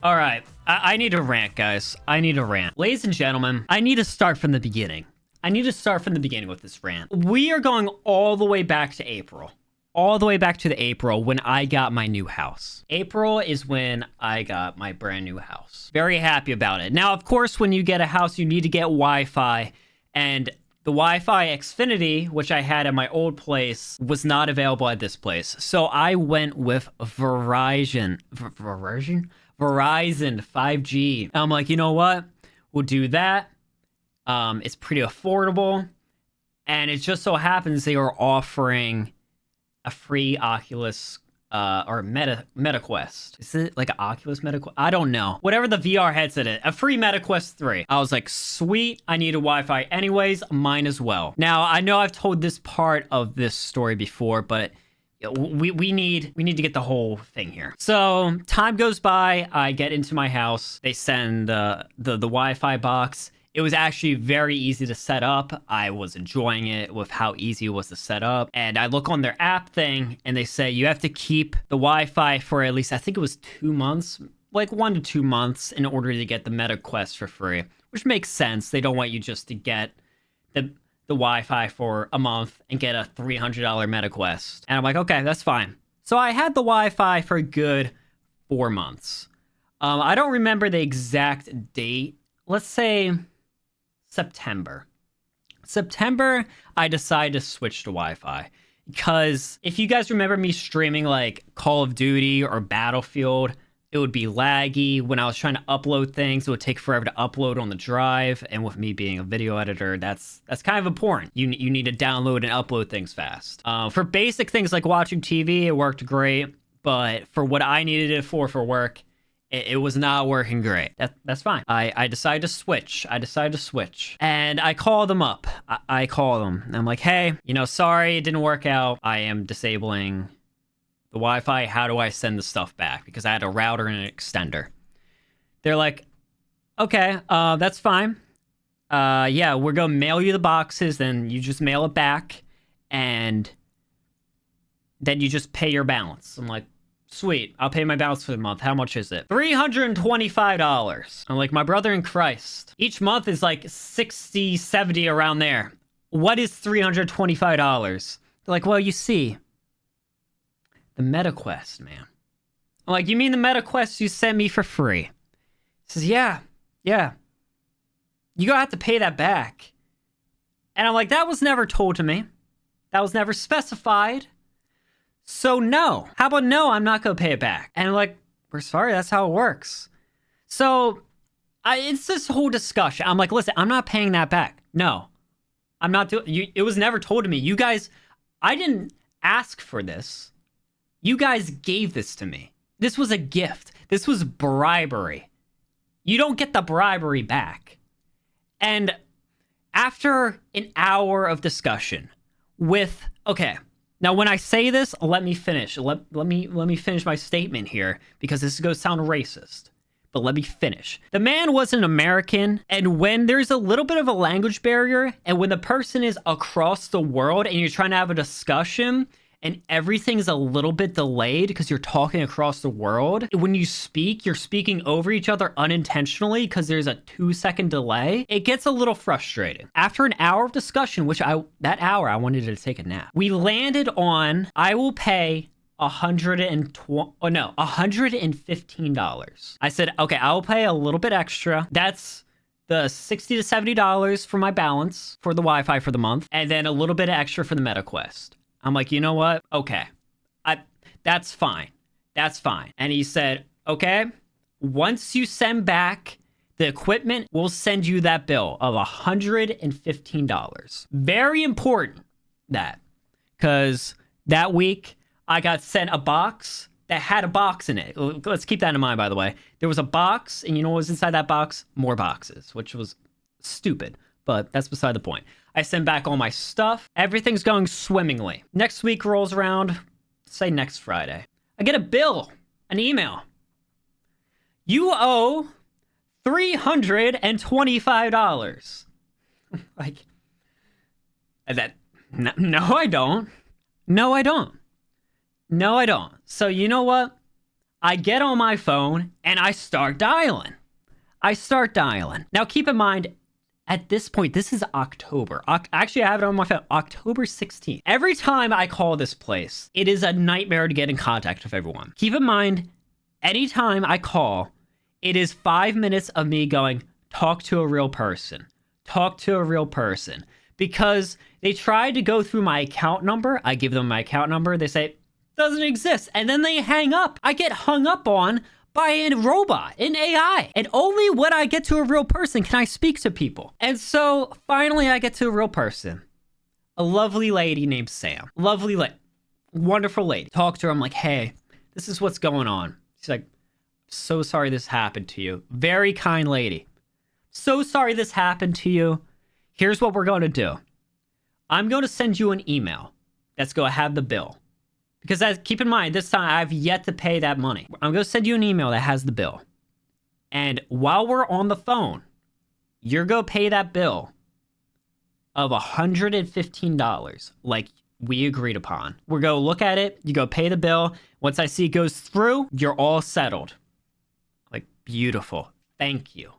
All right, I need to rant, guys. I need to rant. Ladies and gentlemen, I need to start from the beginning. I need to start from the beginning with this rant. We are going all the way back to April. All the way back to the April when I got my new house. April is when I got my brand new house. Very happy about it. Now, of course, when you get a house, you need to get Wi-Fi. And the Wi-Fi Xfinity, which I had at my old place, was not available at this place. So I went with Verizon 5G. And I'm like, you know what? We'll do that. It's pretty affordable. And it just so happens they were offering a free Oculus or MetaQuest. Is it like an Oculus MetaQuest? I don't know. Whatever the VR headset is. A free MetaQuest 3. I was like, sweet. I needed Wi-Fi anyways. Mine as well. Now, I know I've told this part of this story before, but we need to get the whole thing here. So time goes by. I get into my house. They send the Wi-Fi box. It was actually very easy to set up. I was enjoying it with how easy it was to set up. And I look on their app thing and they say you have to keep the Wi-Fi for at least, I think it was 2 months, like 1 to 2 months in order to get the MetaQuest for free, which makes sense. They don't want you just to get the Wi-Fi for a month and get a $300 MetaQuest. And I'm like, okay, that's fine. So I had the Wi-Fi for a good 4 months. I don't remember the exact date. Let's say September, I decided to switch to Wi-Fi because if you guys remember me streaming like Call of Duty or Battlefield, it would be laggy. When I was trying to upload things, it would take forever to upload on the drive. And with me being a video editor, that's kind of important. You need to download and upload things fast. For basic things like watching TV, it worked great. But for what I needed it for work, it was not working great. That's fine. I decided to switch. And I call them up. I call them. And I'm like, hey, sorry, it didn't work out. I am disabling the Wi-Fi. How do I send the stuff back? Because I had a router and an extender. They're like, okay, that's fine. Yeah, we're going to mail you the boxes. Then you just mail it back. And then you just pay your balance. I'm like, sweet, I'll pay my balance for the month. How much is it? $325. I'm like, my brother in Christ. Each month is like 60, 70 around there. What is $325? They're like, well, you see, the MetaQuest, man. I'm like, you mean the MetaQuest you sent me for free? He says, yeah. You're gonna have to pay that back. And I'm like, that was never told to me. That was never specified. So no. How about no, I'm not going to pay it back. And I'm like, we're sorry, that's how it works. So it's this whole discussion. I'm like, listen, I'm not paying that back. No, I'm not doing it. It was never told to me. You guys, I didn't ask for this. You guys gave this to me. This was a gift. This was bribery. You don't get the bribery back. And after an hour of discussion with, okay, now, when I say this, let me finish. Let me finish my statement here because this is going to sound racist. But let me finish. The man was an American, and when there's a little bit of a language barrier, and when the person is across the world and you're trying to have a discussion, and everything's a little bit delayed because you're talking across the world, when you speak, you're speaking over each other unintentionally because there's a 2-second delay, it gets a little frustrating. After an hour of discussion, that hour I wanted to take a nap, we landed on, I will pay $115. I said, okay, I'll pay a little bit extra. That's the $60 to $70 for my balance for the Wi-Fi for the month, and then a little bit extra for the MetaQuest. I'm like, you know what? Okay. That's fine. And he said, okay, once you send back the equipment, we'll send you that bill of $115. Very important because that week I got sent a box that had a box in it. Let's keep that in mind, by the way. There was a box, and you know what was inside that box? More boxes, which was stupid, but that's beside the point. I send back all my stuff. Everything's going swimmingly. Next week rolls around, say next Friday. I get a bill, an email. You owe $325. Like, no, I don't. So you know what? I get on my phone and I start dialing. Now, keep in mind, at this point, this is October. Actually, I have it on my phone, October 16th. Every time I call this place, it is a nightmare to get in contact with everyone. Keep in mind, anytime I call, it is 5 minutes of me going, talk to a real person. Talk to a real person. Because they try to go through my account number. I give them my account number. They say, doesn't exist. And then they hang up. I get hung up on by a robot, an AI. And only when I get to a real person can I speak to people. And so finally I get to a real person. A lovely lady named Sam. Wonderful lady. Talk to her. I'm like, hey, this is what's going on. She's like, so sorry this happened to you. Very kind lady. So sorry this happened to you. Here's what we're going to do. I'm going to send you an email that's going to have the bill. Because keep in mind, this time I've yet to pay that money. I'm going to send you an email that has the bill. And while we're on the phone, you're going to pay that bill of $115 like we agreed upon. We're going to look at it. You go pay the bill. Once I see it goes through, you're all settled. Like, beautiful. Thank you.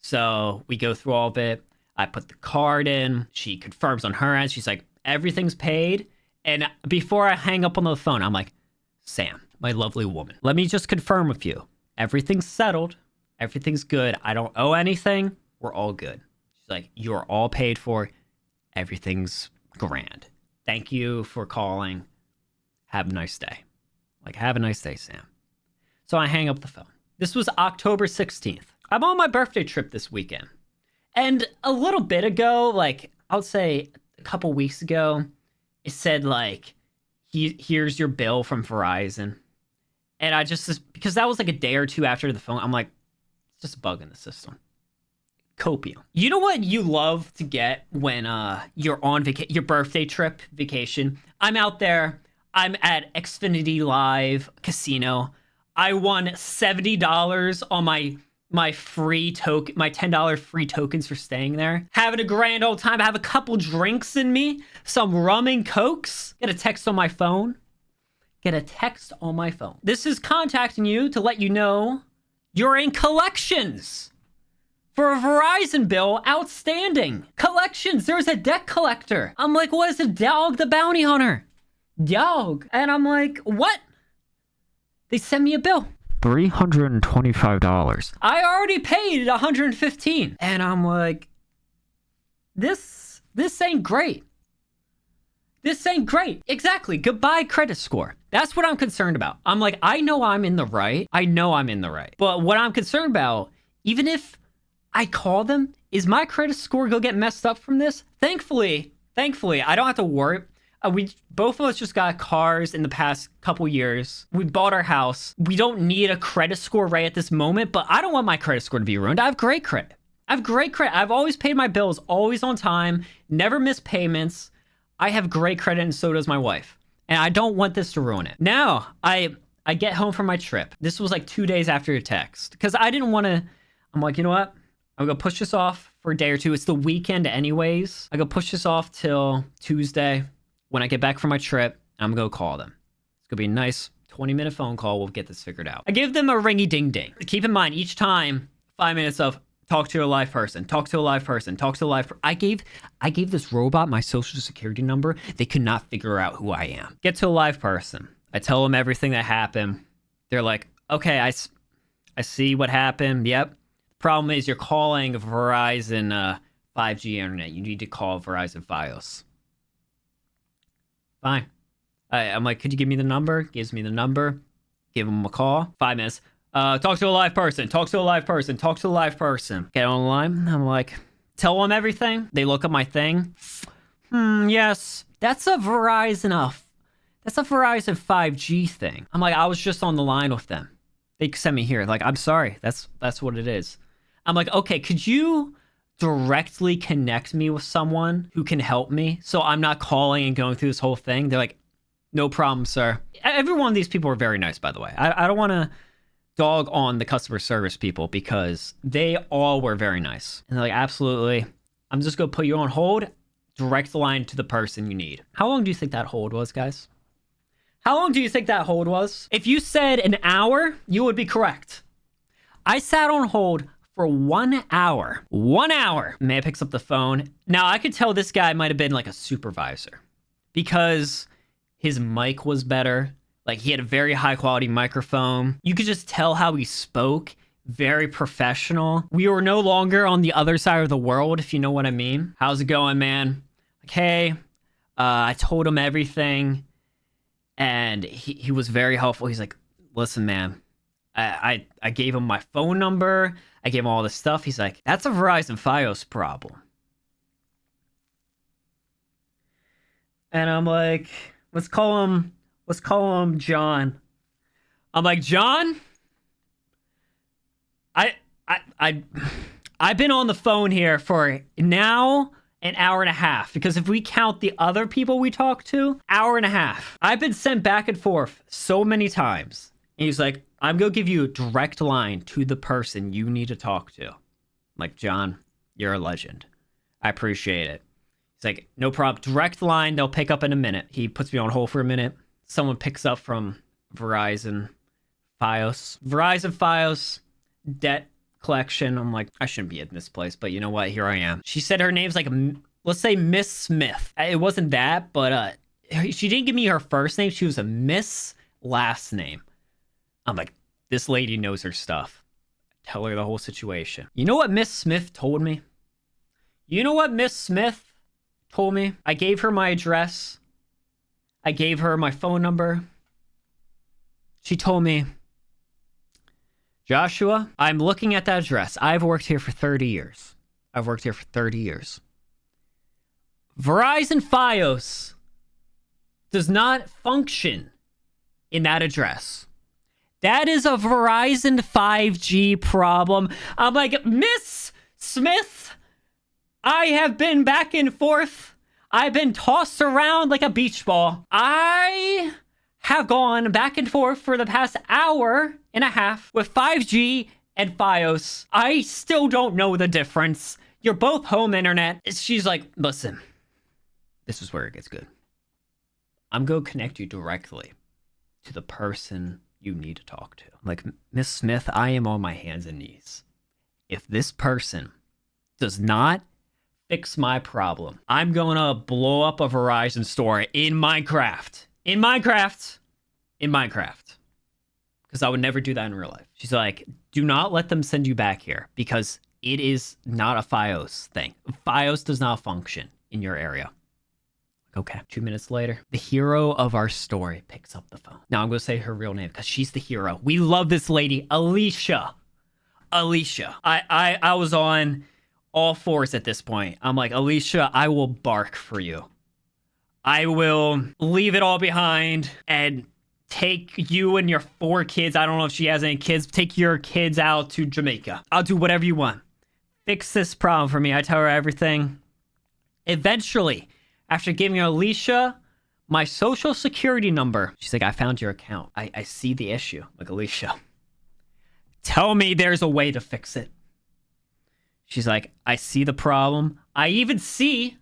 So we go through all of it. I put the card in. She confirms on her end. She's like, everything's paid. And before I hang up on the phone, I'm like, Sam, my lovely woman, let me just confirm with you. Everything's settled. Everything's good. I don't owe anything. We're all good. She's like, you're all paid for. Everything's grand. Thank you for calling. Have a nice day. Like, have a nice day, Sam. So I hang up the phone. This was October 16th. I'm on my birthday trip this weekend. And a little bit ago, like, I would say a couple weeks ago, it said, like, here's your bill from Verizon. And I just, because that was like a day or two after the phone, I'm like, it's just a bug in the system. Copium. You know what you love to get when you're on your birthday trip vacation? I'm out there. I'm at Xfinity Live Casino. I won $70 on my free token, my $10 free tokens for staying there. Having a grand old time. I have a couple drinks in me, some rum and cokes. Get a text on my phone. This is contacting you to let you know you're in collections for a Verizon bill outstanding. Collections. There's a debt collector. I'm like, what is a Dog the Bounty Hunter? Dog. And I'm like, what? They sent me a bill. $325. I already paid $115. And I'm like, this ain't great. This ain't great. Exactly. Goodbye credit score. That's what I'm concerned about. I'm like, I know I'm in the right. But what I'm concerned about, even if I call them, is my credit score gonna get messed up from this? Thankfully, I don't have to worry. We both of us just got cars in the past couple years. We bought our house. We don't need a credit score right at this moment, but I don't want my credit score to be ruined. I have great credit. I've always paid my bills, always on time, never missed payments. I have great credit, and so does my wife. And I don't want this to ruin it. Now, I get home from my trip. This was like 2 days after your text. Because I didn't want to... I'm like, you know what? I'm going to push this off for a day or two. It's the weekend anyways. I'm going to push this off till Tuesday. When I get back from my trip, I'm going to call them. It's going to be a nice 20-minute phone call. We'll get this figured out. I give them a ringy ding ding. Keep in mind, each time, 5 minutes of talk to a live person, I gave this robot my social security number. They could not figure out who I am. Get to a live person. I tell them everything that happened. They're like, okay, I see what happened. Yep. Problem is you're calling Verizon 5G internet. You need to call Verizon Fios. Fine. I'm like, could you give me the number? Gives me the number. Give him a call. 5 minutes. Talk to a live person. Get on the line. I'm like, tell them everything. They look up my thing. Yes. That's a Verizon 5G thing. I'm like, I was just on the line with them. They sent me here. Like, I'm sorry. That's what it is. I'm like, okay, could you directly connect me with someone who can help me so I'm not calling and going through this whole thing? They're like, no problem, sir. Every one of these people are very nice, by the way. I don't want to dog on the customer service people because they all were very nice. And they're like, absolutely. I'm just going to put you on hold, direct the line to the person you need. How long do you think that hold was, guys? How long do you think that hold was? If you said an hour, you would be correct. I sat on hold for 1 hour. 1 hour. Man picks up the phone. Now, I could tell this guy might have been like a supervisor because his mic was better. Like, he had a very high quality microphone. You could just tell how he spoke. Very professional. We were no longer on the other side of the world, if you know what I mean. How's it going, man? Like, hey, I told him everything. And he was very helpful. He's like, listen, man, I gave him my phone number. I gave him all this stuff. He's like, that's a Verizon Fios problem. And I'm like, let's call him John. I'm like, John, I've been on the phone here for now an hour and a half, because if we count the other people we talked to, hour and a half. I've been sent back and forth so many times. And he's like, I'm gonna give you a direct line to the person you need to talk to. I'm like, John, you're a legend. I appreciate it. He's like, no problem. Direct line, they'll pick up in a minute. He puts me on hold for a minute. Someone picks up from Verizon Fios. Verizon Fios, debt collection. I'm like, I shouldn't be in this place, but you know what? Here I am. She said her name's like, let's say Miss Smith. It wasn't that, but she didn't give me her first name. She was a Miss last name. I'm like, this lady knows her stuff. Tell her the whole situation. You know what Miss Smith told me? You know what Miss Smith told me? I gave her my address. I gave her my phone number. She told me, Joshua, I'm looking at that address. I've worked here for 30 years. Verizon Fios does not function in that address. That is a Verizon 5G problem. I'm like, Miss Smith, I have been back and forth. I've been tossed around like a beach ball. I have gone back and forth for the past hour and a half with 5G and Fios. I still don't know the difference. You're both home internet. She's like, listen, this is where it gets good. I'm going to connect you directly to the person you need to talk to. I'm like, Miss Smith, I am on my hands and knees. If this person does not fix my problem, I'm going to blow up a Verizon store in Minecraft. Because I would never do that in real life. She's like, do not let them send you back here because it is not a Fios thing. Fios does not function in your area. Okay. 2 minutes later, the hero of our story picks up the phone. Now I'm going to say her real name because she's the hero. We love this lady, Alicia. I was on all fours at this point. I'm like, Alicia, I will bark for you. I will leave it all behind and take you and your 4 kids. I don't know if she has any kids. Take your kids out to Jamaica. I'll do whatever you want. Fix this problem for me. I tell her everything. Eventually, after giving Alicia my social security number, she's like, I found your account. I see the issue. I'm like, Alicia, tell me there's a way to fix it. She's like, I see the problem. I even see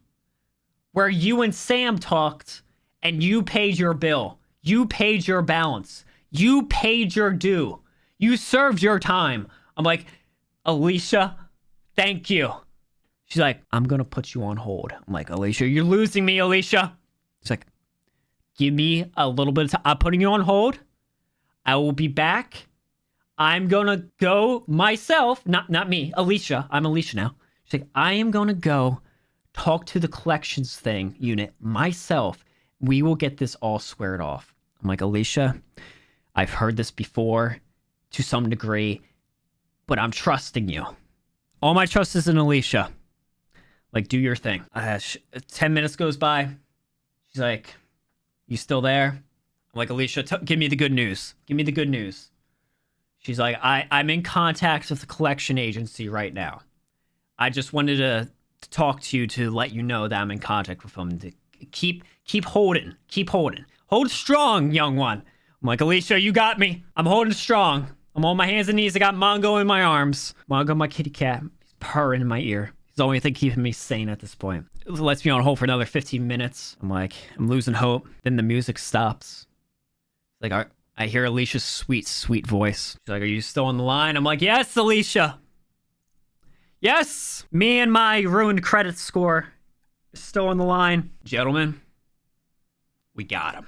where you and Sam talked and you paid your bill. You paid your balance. You paid your due. You served your time. I'm like, Alicia, thank you. She's like, I'm going to put you on hold. I'm like, Alicia, you're losing me, Alicia. She's like, give me a little bit of time. I'm putting you on hold. I will be back. I'm going to go myself. Not me, Alicia. I'm Alicia now. She's like, I am going to go talk to the collections thing unit myself. We will get this all squared off. I'm like, Alicia, I've heard this before to some degree, but I'm trusting you. All my trust is in Alicia. Like, do your thing. 10 minutes goes by. She's like, you still there? I'm like, Alicia, give me the good news. Give me the good news. She's like, I'm in contact with the collection agency right now. I just wanted to talk to you to let you know that I'm in contact with them. To keep holding. Keep holding. Hold strong, young one. I'm like, Alicia, you got me. I'm holding strong. I'm on my hands and knees. I got Mongo in my arms. Mongo, my kitty cat. He's purring in my ear. He's the only thing keeping me sane at this point. It lets me on hold for another 15 minutes. I'm like, I'm losing hope. Then the music stops. Like, I hear Alicia's sweet, sweet voice. She's like, are you still on the line? I'm like, yes, Alicia. Yes. Me and my ruined credit score is still on the line. Gentlemen, we got him.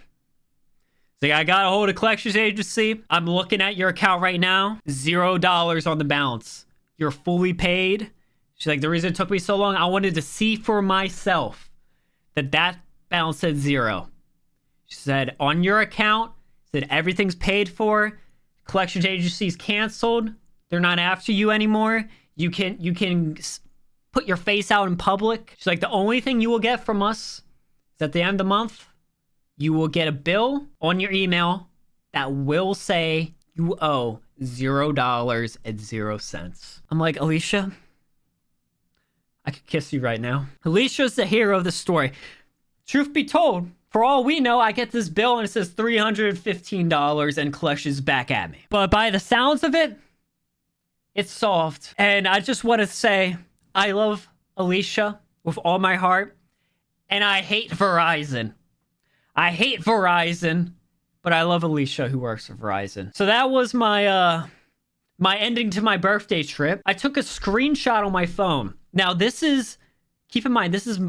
Like, I got a hold of collections agency. I'm looking at your account right now. $0 on the balance. You're fully paid. She's like, the reason it took me so long, I wanted to see for myself that balance said 0. She said, on your account, said everything's paid for. Collections agency's canceled. They're not after you anymore. You can put your face out in public. She's like, the only thing you will get from us is at the end of the month, you will get a bill on your email that will say you owe $0.00. I'm like, Alicia, I could kiss you right now. Alicia's the hero of the story. Truth be told, for all we know, I get this bill and it says $315 and collections back at me. But by the sounds of it, it's solved. And I just want to say, I love Alicia with all my heart. And I hate Verizon. I hate Verizon, but I love Alicia who works for Verizon. So that was my my ending to my birthday trip. I took a screenshot on my phone. Now this is, keep in mind, this is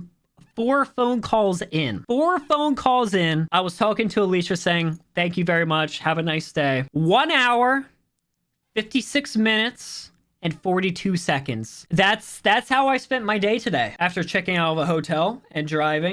4 phone calls in. 4 phone calls in. I was talking to Alicia saying, thank you very much. Have a nice day. 1 hour, 56 minutes, and 42 seconds. That's how I spent my day today after checking out of a hotel and driving.